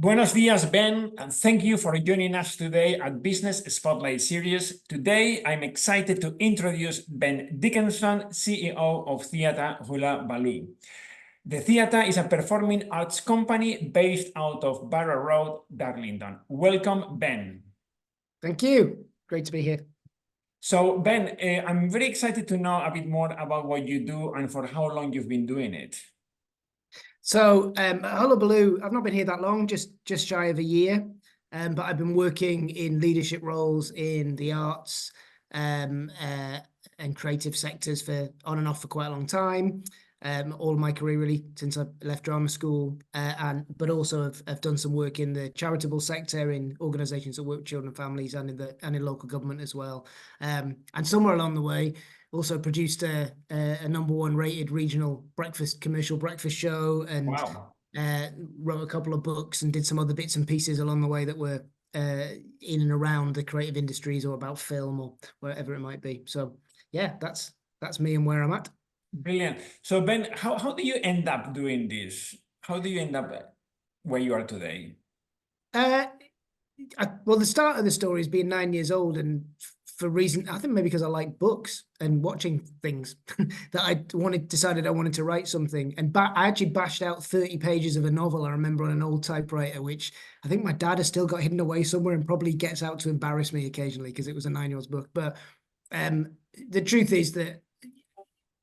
Buenos dias, Ben, and thank you for joining us today at Business Spotlight Series. Today, I'm excited to introduce Ben Dickenson, CEO of Theatre Hullabaloo. The theatre is a performing arts company based out of Barrow Road, Darlington. Welcome, Ben. Thank you. Great to be here. So, Ben, I'm very excited to know a bit more about what you do and for how long you've been doing it. So at Hullabaloo, I've not been here that long, just shy of a year, but I've been working in leadership roles in the arts and creative sectors for on and off for quite a long time. All of my career really since I left drama school, but also have done some work in the charitable sector in organisations that work with children and families and in local government as well. And somewhere along the way, also produced a #1 rated regional commercial breakfast show, and Wow. wrote a couple of books and did some other bits and pieces along the way that were in and around the creative industries or about film or wherever it might be. So yeah, that's me and where I'm at. Brilliant. So Ben, how do you end up doing this? How do you end up where you are today? Well, the start of the story is being 9 years old, and for reason, I think maybe because I like books and watching things, that I decided I wanted to write something. And I actually bashed out 30 pages of a novel, I remember, on an old typewriter, which I think my dad has still got hidden away somewhere and probably gets out to embarrass me occasionally because it was a 9-year-old's book. But the truth is that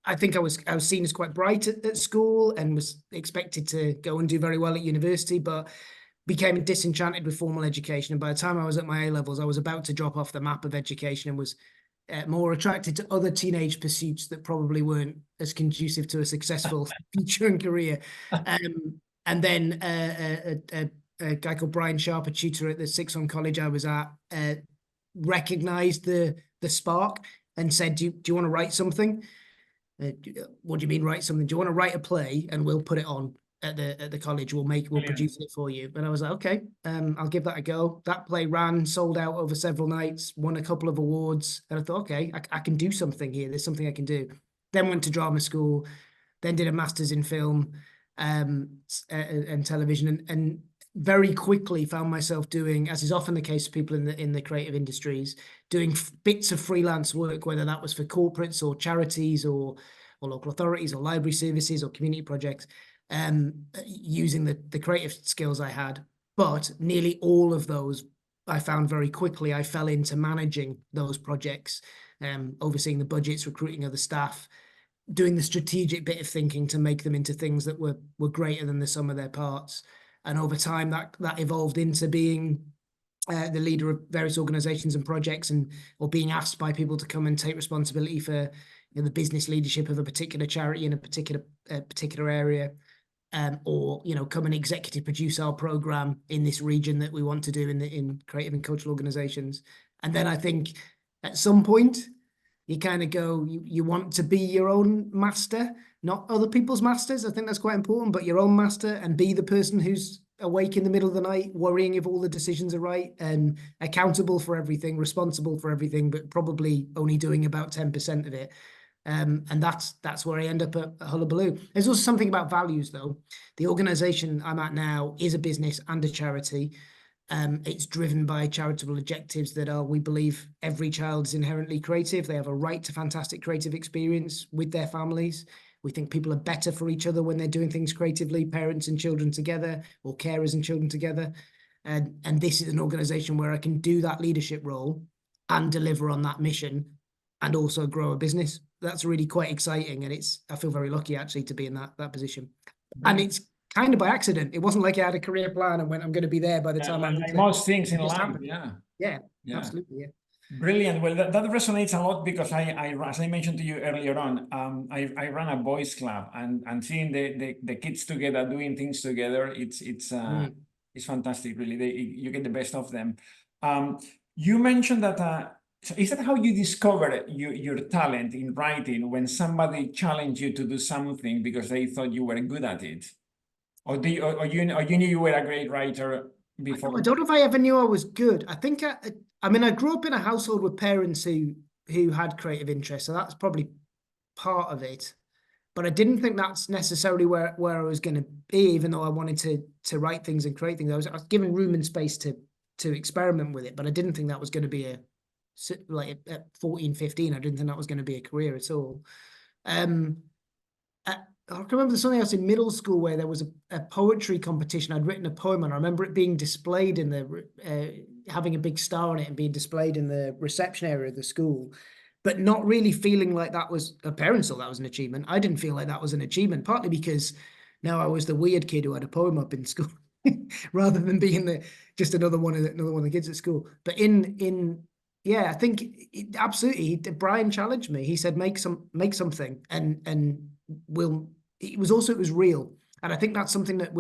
I think I was seen as quite bright at school and was expected to go and do very well at university, but became disenchanted with formal education. And by the time I was at my A-levels, I was about to drop off the map of education and was more attracted to other teenage pursuits that probably weren't as conducive to a successful future and career. And then a guy called Brian Sharp, a tutor at the sixth form college I was at, recognized the spark and said, do you want to write something? What do you mean write something? Do you want to write a play and we'll put it on at the college? We'll produce it for you. And I was like, okay, I'll give that a go. That play ran, sold out over several nights, won a couple of awards. And I thought, okay, I can do something here. There's something I can do. Then went to drama school, then did a master's in film and television, and very quickly found myself doing, as is often the case for people in the creative industries, doing bits of freelance work, whether that was for corporates or charities or local authorities or library services or community projects, using the creative skills I had. But nearly all of those, I found very quickly, I fell into managing those projects, overseeing the budgets, recruiting other staff, doing the strategic bit of thinking to make them into things that were greater than the sum of their parts. And over time, that evolved into being the leader of various organizations and projects, or being asked by people to come and take responsibility for the business leadership of a particular charity in a particular area, or come and executive produce our program in this region that we want to do in creative and cultural organizations. And then I think at some point you kind of go, you want to be your own master, not other people's masters. I think that's quite important, but your own master, and be the person who's awake in the middle of the night, worrying if all the decisions are right, and accountable for everything, responsible for everything, but probably only doing about 10% of it. And that's where I end up at Hullabaloo. There's also something about values, though. The organisation I'm at now is a business and a charity. It's driven by charitable objectives that are, we believe, every child is inherently creative. They have a right to fantastic creative experience with their families. We think people are better for each other when they're doing things creatively, parents and children together, or carers and children together. And this is an organisation where I can do that leadership role and deliver on that mission and also grow a business. That's really quite exciting. And I feel very lucky actually to be in that position. And it's kind of by accident. It wasn't like I had a career plan and went, I'm going to be there by the time I'm like most things in life. Yeah, absolutely. Yeah. Brilliant. Well, that resonates a lot because as I mentioned to you earlier on, I run a boys club, and seeing the kids together doing things together, it's fantastic. Really, you get the best of them. You mentioned that. So is that how you discovered your talent in writing, when somebody challenged you to do something because they thought you were good at it? Or you knew you were a great writer before? I don't know if I ever knew I was good. I think I grew up in a household with parents who had creative interests, so that's probably part of it. but I didn't think that's necessarily where I was going to be, even though I wanted to write things and create things. I was given room and space to experiment with it, but I didn't think that was going to be like at 14, 15, I didn't think that was going to be a career at all. I can remember something else in middle school where there was a poetry competition. I'd written a poem, and I remember it being displayed in the having a big star on it and being displayed in the reception area of the school, but not really feeling like that was, parents thought that was an achievement. I didn't feel like that was an achievement, partly because now I was the weird kid who had a poem up in school rather than being just another one of the kids at school. But yeah, I think absolutely. Brian challenged me. He said, make something, and it was real. And I think that's something that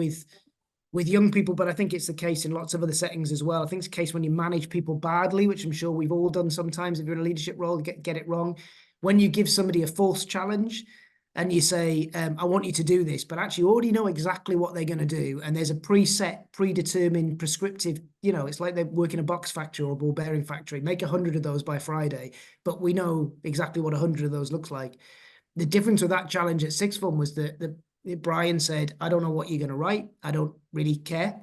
with young people, but I think it's the case in lots of other settings as well. I think it's the case when you manage people badly, which I'm sure we've all done sometimes. If you're in a leadership role, get it wrong. When you give somebody a false challenge and you say, I want you to do this, but actually you already know exactly what they're going to do. And there's a predetermined, prescriptive, it's like they work in a box factory or a ball bearing factory. Make 100 of those by Friday, but we know exactly what 100 of those looks like. The difference with that challenge at sixth form was that Brian said, I don't know what you're going to write. I don't really care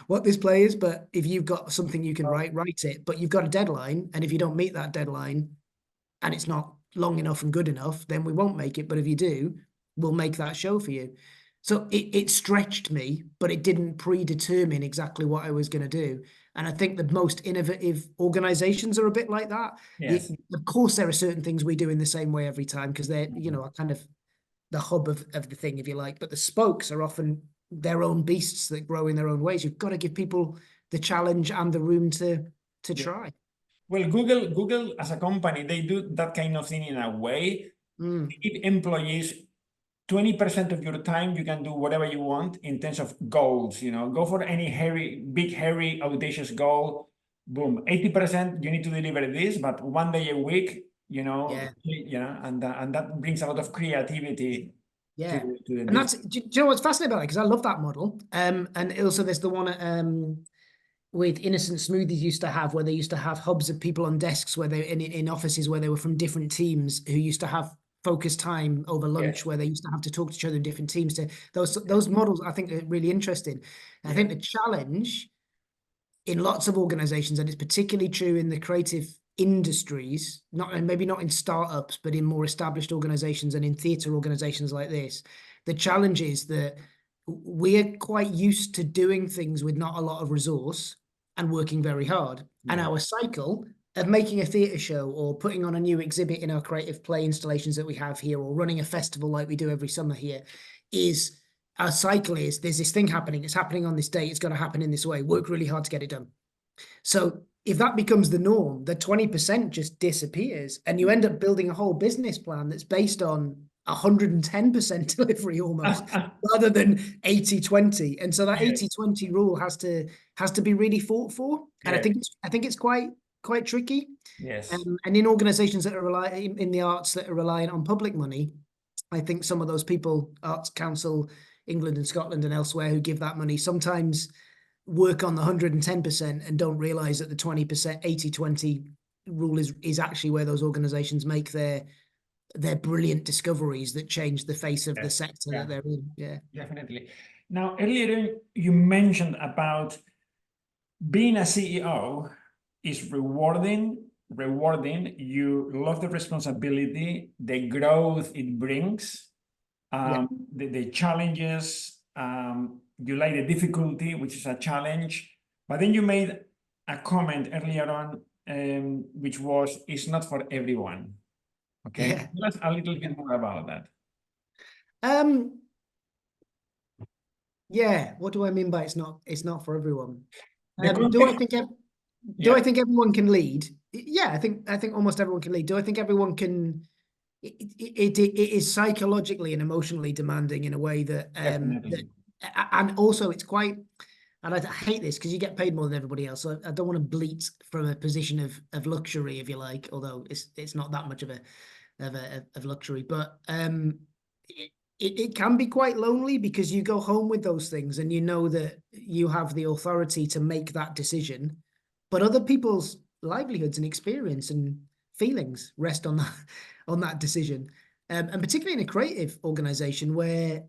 what this play is, but if you've got something you can write it. But you've got a deadline. And if you don't meet that deadline and it's not long enough and good enough, then we won't make it. But if you do, we'll make that show for you. So it stretched me, but it didn't predetermine exactly what I was going to do. And I think the most innovative organizations are a bit like that. Yes. Of course, there are certain things we do in the same way every time because they're, are kind of the hub of the thing, if you like. But the spokes are often their own beasts that grow in their own ways. You've got to give people the challenge and the room to try. Well, Google as a company, they do that kind of thing in a way. They give employees 20% of your time, you can do whatever you want in terms of goals. Go for any big, hairy, audacious goal. Boom, 80% you need to deliver this, but one day a week, and that brings a lot of creativity. Yeah, to the and that's, do you know what's fascinating about it? Because I love that model. And also there's the one with Innocent Smoothies used to have, where they used to have hubs of people on desks where they in offices where they were from different teams who used to have focused time over lunch, where they used to have to talk to each other in different teams. To those models, I think, are really interesting. I think the challenge in lots of organizations, and it's particularly true in the creative industries, maybe not in startups, but in more established organizations and in theatre organizations like this, the challenge is that we're quite used to doing things with not a lot of resource and working very hard. And our cycle of making a theatre show or putting on a new exhibit in our creative play installations that we have here, or running a festival like we do every summer here, is our cycle is there's this thing happening. It's happening on this day. It's going to happen in this way. Work really hard to get it done. So if that becomes the norm, the 20% just disappears, and you end up building a whole business plan that's based on 110% delivery almost, rather than 80-20. And so that 80-20 rule has to be really fought for. And I think it's quite tricky. Yes. And in organizations that are in the arts that are reliant on public money, I think some of those people, Arts Council, England and Scotland and elsewhere, who give that money sometimes work on the 110% and don't realize that the 20%, 80-20 rule is actually where those organizations make their brilliant discoveries that change the face of the sector that they're in. Yeah, definitely. Now, earlier you mentioned about being a CEO is rewarding. You love the responsibility, the growth it brings, the challenges. You like the difficulty, which is a challenge. But then you made a comment earlier on, which was, it's not for everyone. Okay, tell us a little bit more about that. Yeah, what do I mean by it's not for everyone? Do I think everyone can lead? Yeah, I think almost everyone can lead. Do I think everyone can? It is psychologically and emotionally demanding in a way that and also it's quite, and I hate this because you get paid more than everybody else. So I don't want to bleat from a position of luxury, if you like, although it's not that much of luxury, but it can be quite lonely because you go home with those things and you know that you have the authority to make that decision, but other people's livelihoods and experience and feelings rest on that decision. and particularly in a creative organization where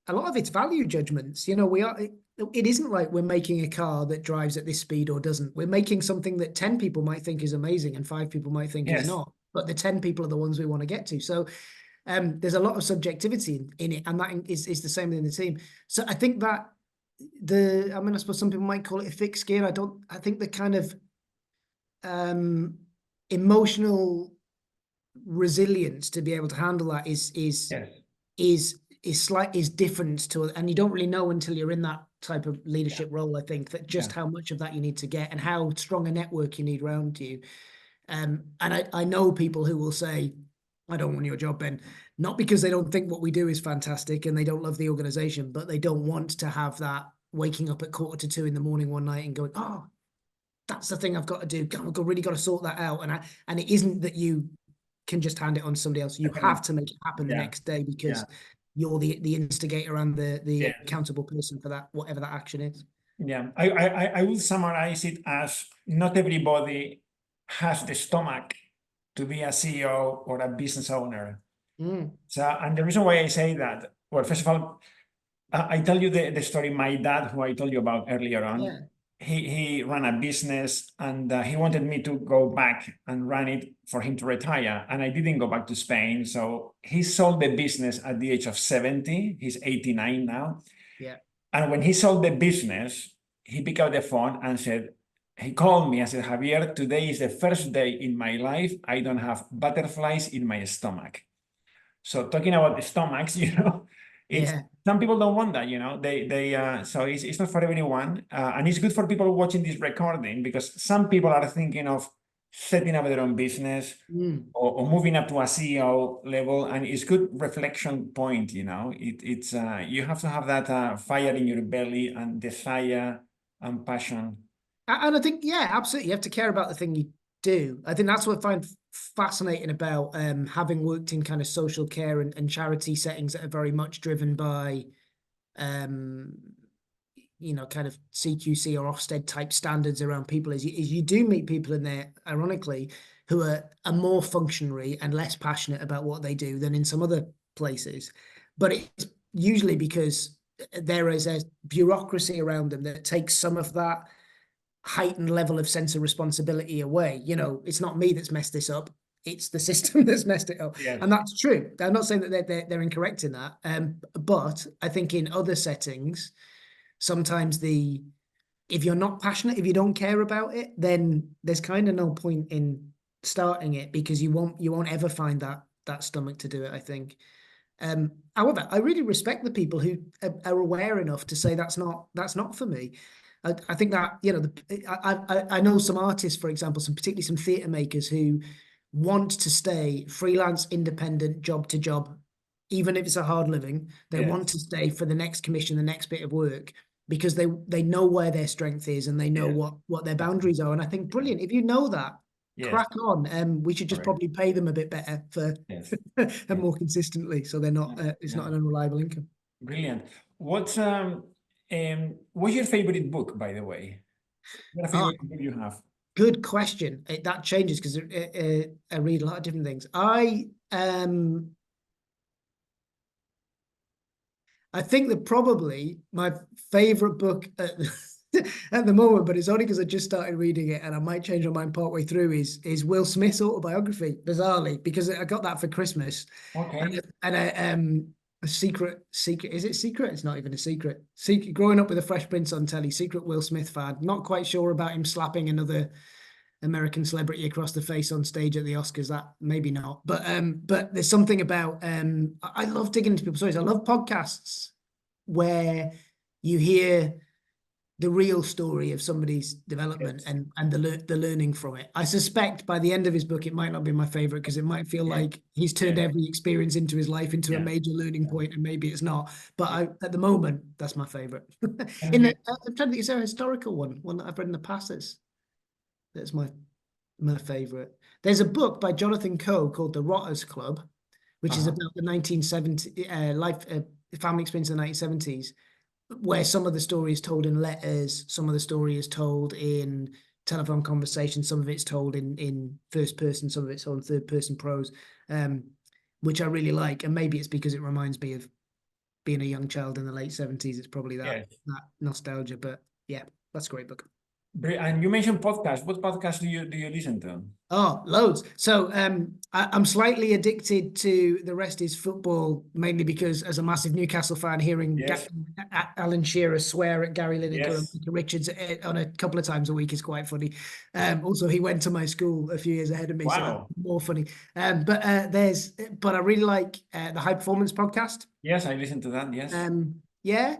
a lot of it's value judgments. You know, it isn't like we're making a car that drives at this speed or doesn't. We're making something that 10 people might think is amazing and 5 people might think is Yes. not. But the 10 people are the ones we want to get to. So there's a lot of subjectivity in it, and that is the same within the team. So I think that I suppose some people might call it a fixed gear. I think the kind of emotional resilience to be able to handle that is different to, and you don't really know until you're in that type of leadership role. I think that just how much of that you need to get and how strong a network you need around you. And I know people who will say, I don't want your job, Ben, not because they don't think what we do is fantastic and they don't love the organization, but they don't want to have that waking up at 1:45 in the morning one night and going, oh, that's the thing I've got to do. I've really got to sort that out. And it isn't that you can just hand it on to somebody else. You have to make it happen the next day because you're the instigator and the accountable person for that, whatever that action is. Yeah, I will summarize it as not everybody has the stomach to be a CEO or a business owner. So, and the reason why I say that, well, first of all, I tell you the story. My dad, who I told you about earlier on, he ran a business and he wanted me to go back and run it for him to retire. And I didn't go back to Spain. So he sold the business at the age of 70. He's 89 now. Yeah. And when he sold the business, he picked up the phone and said, he called me and said, Javier, today is the first day in my life I don't have butterflies in my stomach. So talking about the stomachs, you know, some people don't want that, you know, so it's not for everyone. And it's good for people watching this recording because some people are thinking of setting up their own business or moving up to a CEO level. And it's good reflection point, you know, it's you have to have that fire in your belly and desire and passion. And I think, absolutely. You have to care about the thing you do. I think that's what I find fascinating about having worked in kind of social care and charity settings that are very much driven by, you know, kind of CQC or Ofsted type standards around people is you do meet people in there, ironically, who are more functionary and less passionate about what they do than in some other places. But it's usually because there is a bureaucracy around them that takes some of that heightened level of sense of responsibility away. You know, it's not me that's messed this up. It's the system that's messed it up. And that's true. I'm not saying that they're incorrect in that. But I think in other settings, sometimes if you're not passionate, if you don't care about it, then there's kind of no point in starting it because you won't ever find that stomach to do it, I think. However, I really respect the people who are aware enough to say that's not for me. I think that, you know, I know some artists, for example, particularly some theatre makers who want to stay freelance, independent, job to job, even if it's a hard living. They want to stay for the next commission, the next bit of work, because they know where their strength is and they know what their boundaries are. And I think, brilliant. If you know that, crack on. We should just probably pay them a bit better for and more consistently, so they're not it's not an unreliable income. Brilliant. What's your favorite book, by the way? What favorite book you have? Good question. That changes because I read a lot of different things. I think that probably my favorite book at the moment, but it's only because I just started reading it and I might change my mind partway through, is Will Smith's autobiography, bizarrely, because I got that for Christmas. Okay. And a secret, is it secret? It's not even a secret. Growing up with a Fresh Prince on telly, secret Will Smith fan. Not quite sure about him slapping another American celebrity across the face on stage at the Oscars. That maybe not, but there's something about I love digging into people's stories. I love podcasts where you hear the real story of somebody's development and the learning from it. I suspect by the end of his book, it might not be my favorite because it might feel like he's turned every experience into his life into a major learning point, and maybe it's not. But at the moment, that's my favorite. I'm trying to think, is there a historical one that I've read in the past that's my favorite? There's a book by Jonathan Coe called The Rotters Club, which is about the 1970 family experience in the 1970s. Where some of the story is told in letters, some of the story is told in telephone conversations, some of it's told in first person, some of it's told in third person prose. One which I really like. And maybe it's because it reminds me of being a young child in the late 70s. It's probably that nostalgia. But yeah, that's a great book. And you mentioned podcasts. What podcast do you listen to? Oh, loads. So I'm slightly addicted to The Rest is Football, mainly because as a massive Newcastle fan, hearing Alan Shearer swear at Gary Lineker and Micah Richards on a couple of times a week is quite funny. Also, he went to my school a few years ahead of me, so that's more funny. But I really like the High Performance podcast. Yes, I listen to that. Yes. Yeah,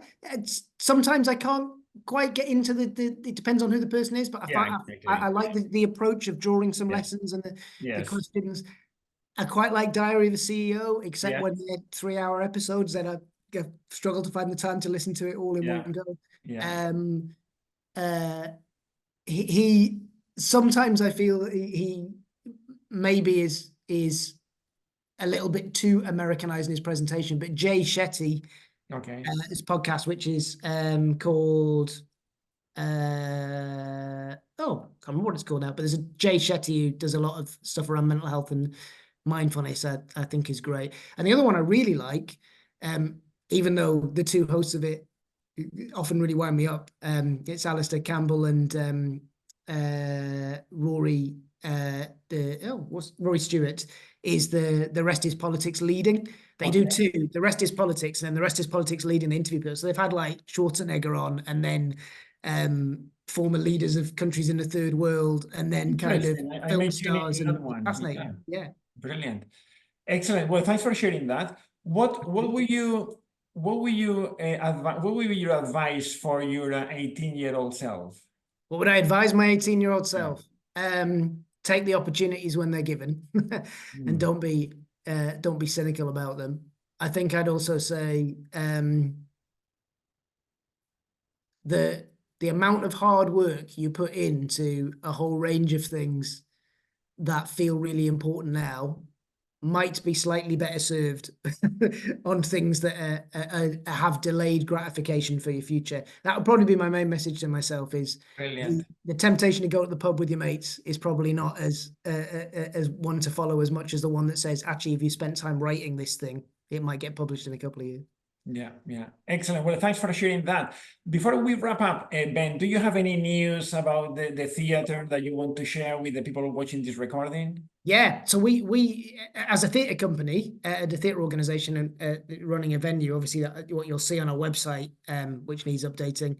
sometimes I can't quite get into it depends on who the person is, but I like the approach of drawing some lessons and the questions. I quite like Diary of a CEO, except when they're 3-hour episodes, then I struggle to find the time to listen to it all in one go. He sometimes I feel he maybe is a little bit too Americanized in his presentation, but Jay Shetty, this podcast, which is called can't remember what it's called now, but there's a Jay Shetty who does a lot of stuff around mental health and mindfulness. I think is great. And the other one I really like, even though the two hosts of it often really wind me up, it's Alistair Campbell and Rory Rory Stewart, is the Rest is Politics leading. They do two, The Rest is Politics and then The Rest is Politics leading the interview people. So they've had like Schwarzenegger on, and then former leaders of countries in the third world, and then kind of film stars, and fascinating. Yeah. Brilliant. Excellent. Well, thanks for sharing that. What will you be your advice for your 18-year-old self? What would I advise my 18-year-old self? Take the opportunities when they're given, and don't be cynical about them. I think I'd also say the amount of hard work you put into a whole range of things that feel really important now might be slightly better served on things that have delayed gratification for your future. That would probably be my main message to myself, is the temptation to go to the pub with your mates is probably not as one to follow as much as the one that says, actually, if you spent time writing this thing, it might get published in a couple of years. Yeah. Excellent. Well, thanks for sharing that. Before we wrap up, Ben, do you have any news about the theater that you want to share with the people watching this recording? Yeah, so we as a theatre company, the theatre organisation, and running a venue, obviously what you'll see on our website, which needs updating,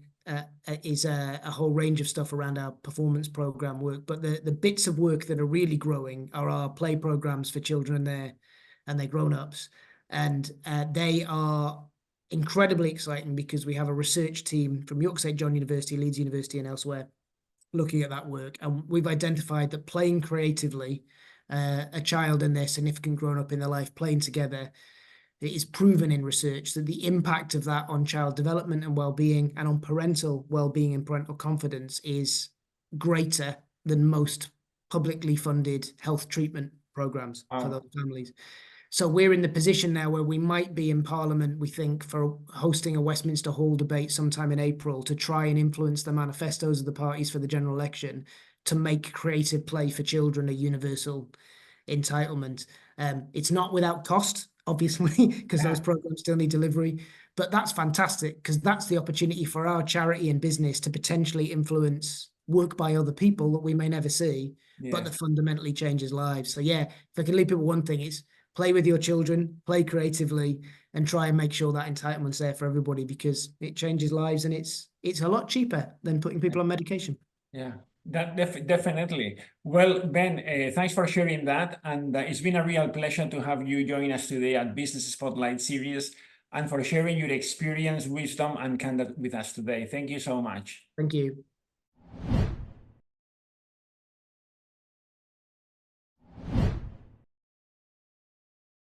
is a whole range of stuff around our performance programme work. But the bits of work that are really growing are our play programmes for children and their grown-ups. And they are incredibly exciting because we have a research team from York St John University, Leeds University, and elsewhere looking at that work. And we've identified that playing creatively, a child and their significant grown-up in their life playing together, it is proven in research that the impact of that on child development and well-being, and on parental well-being and parental confidence, is greater than most publicly funded health treatment programs for those families. So we're in the position now where we might be in Parliament, we think, for hosting a Westminster Hall debate sometime in April to try and influence the manifestos of the parties for the general election to make creative play for children a universal entitlement. It's not without cost, obviously, because those programs still need delivery. But that's fantastic, because that's the opportunity for our charity and business to potentially influence work by other people that we may never see, but that fundamentally changes lives. So yeah, if I can leave people one thing, it's play with your children, play creatively, and try and make sure that entitlement's there for everybody, because it changes lives, and it's a lot cheaper than putting people on medication. Yeah, that definitely. Well, Ben, thanks for sharing that. And it's been a real pleasure to have you join us today at Business Spotlight Series, and for sharing your experience, wisdom, and candor with us today. Thank you so much. Thank you.